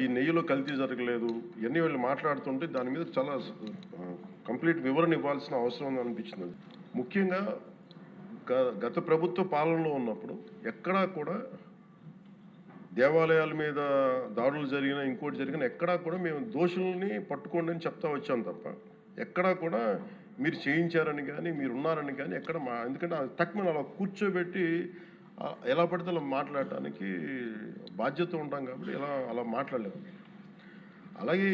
ఈ నెయ్యిలో కల్తీ జరగలేదు ఇవన్నీ వీళ్ళు మాట్లాడుతుంటే దాని మీద చాలా కంప్లీట్ వివరణ ఇవ్వాల్సిన అవసరం ఉంది అనిపించింది. ముఖ్యంగా గత ప్రభుత్వ పాలనలో ఉన్నప్పుడు ఎక్కడా కూడా దేవాలయాల మీద దాడులు జరిగిన ఇంకోటి జరిగిన ఎక్కడా కూడా మేము దోషుల్ని పట్టుకోండి అని చెప్తా వచ్చాం తప్ప ఎక్కడా కూడా మీరు చేయించారని కానీ మీరు ఉన్నారని కానీ ఎక్కడ ఎందుకంటే తక్కువ అలా కూర్చోబెట్టి ఎలా పడితే అలా మాట్లాడటానికి బాధ్యత ఉంటాం కాబట్టి అలా మాట్లాడలేము. అలాగే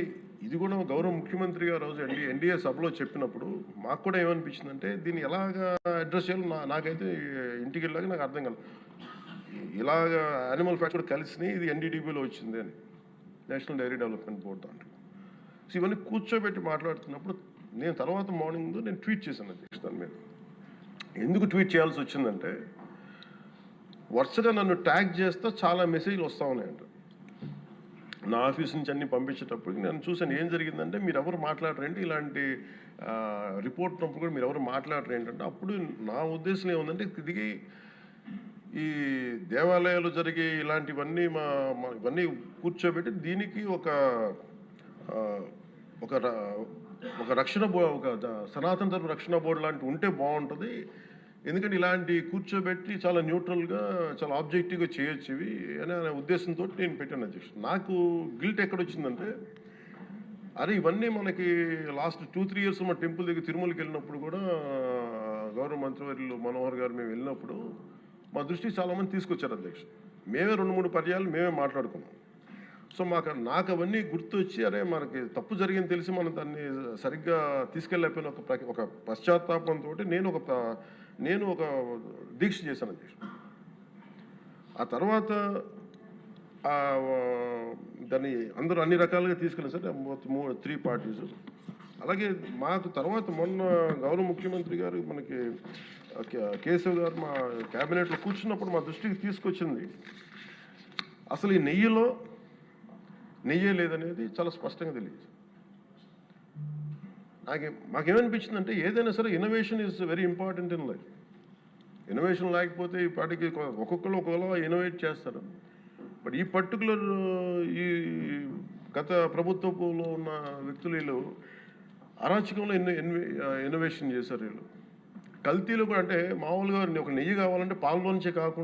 ఇది కూడా గౌరవ ముఖ్యమంత్రి గారు రోజు ఎన్డీఏ సభలో చెప్పినప్పుడు మాకు కూడా ఏమనిపించిందంటే దీన్ని ఎలాగా అడ్రస్ చేయాలో నాకైతే ఇంటికి వెళ్ళాక నాకు అర్థం కాదు. ఇలాగ యానిమల్ ఫ్యాక్ట్ కూడా కలిసి ఇది ఎన్డీడీబీలో వచ్చింది అని నేషనల్ డైరీ డెవలప్మెంట్ బోర్డు దాంట్లో. సో ఇవన్నీ కూర్చోబెట్టి మాట్లాడుతున్నప్పుడు నేను తర్వాత మార్నింగ్ నేను ట్వీట్ చేశాను అధ్యక్ష దాని మీద. ఎందుకు ట్వీట్ చేయాల్సి వచ్చిందంటే వరుసగా నన్ను ట్యాగ్ చేస్తే చాలా మెసేజ్లు వస్తూ ఉన్నాయంట. నా ఆఫీస్ నుంచి అన్ని పంపించేటప్పటికి నేను చూసాను ఏం జరిగిందంటే మీరు ఎవరు మాట్లాడరేంటి ఇలాంటి రిపోర్ట్ ఉన్నప్పుడు కూడా మీరు ఎవరు మాట్లాడరు ఏంటంటే అప్పుడు నా ఉద్దేశం ఏముందంటే ఇది ఈ దేవాలయాలు జరిగే ఇలాంటివన్నీ ఇవన్నీ కూర్చోబెట్టి దీనికి ఒక రక్షణ ఒక సనాతన ధర్మ రక్షణ బోర్డు లాంటి ఉంటే బాగుంటుంది. ఎందుకంటే ఇలాంటి కూర్చోబెట్టి చాలా న్యూట్రల్గా చాలా ఆబ్జెక్టివ్గా చేయొచ్చు ఇవి అనే ఉద్దేశంతో నేను పెట్టాను అధ్యక్షుడు. నాకు గిల్ట్ ఎక్కడొచ్చిందంటే అరే ఇవన్నీ మనకి లాస్ట్ 2-3 ఇయర్స్ మా టెంపుల్ దగ్గర తిరుమలకి వెళ్ళినప్పుడు కూడా గౌరవ మంత్రివర్యులు మనోహర్ గారు మేము వెళ్ళినప్పుడు మా దృష్టికి చాలామంది తీసుకొచ్చారు అధ్యక్షుడు. మేమే 2-3 పర్యాలు మేమే మాట్లాడుకున్నాం. సో నాకు అవన్నీ గుర్తొచ్చి అరే మనకి తప్పు జరిగింది తెలిసి మనం దాన్ని సరిగ్గా తీసుకెళ్ళకపోయిన ఒక పశ్చాత్తాపంతో నేను ఒక దీక్ష చేశాను అధ్యక్షుడు. ఆ తర్వాత దాన్ని అందరూ అన్ని రకాలుగా తీసుకెళ్ళారు సార్ 3 పార్టీస్. అలాగే మాకు తర్వాత మొన్న గౌరవ ముఖ్యమంత్రి గారు మనకి కేశవ్ గారు మా క్యాబినెట్లో కూర్చున్నప్పుడు మా దృష్టికి తీసుకొచ్చింది అసలు ఈ నెయ్యే లేదనేది చాలా స్పష్టంగా తెలియదు. మాకేమనిపించిందంటే ఏదైనా సరే innovation is very important in life. Innovation లేకపోతే ఈ పార్టీకి ఒక్కొక్కరు ఒకలా ఇన్నోవేట్ చేస్తారు. బట్ ఈ పర్టికులర్ ఈ గత ప్రభుత్వంలో ఉన్న వ్యక్తులు వీళ్ళు అరాచకంలో ఇన్నోవేషన్ చేశారు. వీళ్ళు కల్తీలు కూడా అంటే మామూలుగా ఒక నెయ్యి కావాలంటే పాలలోంచే కాకుండా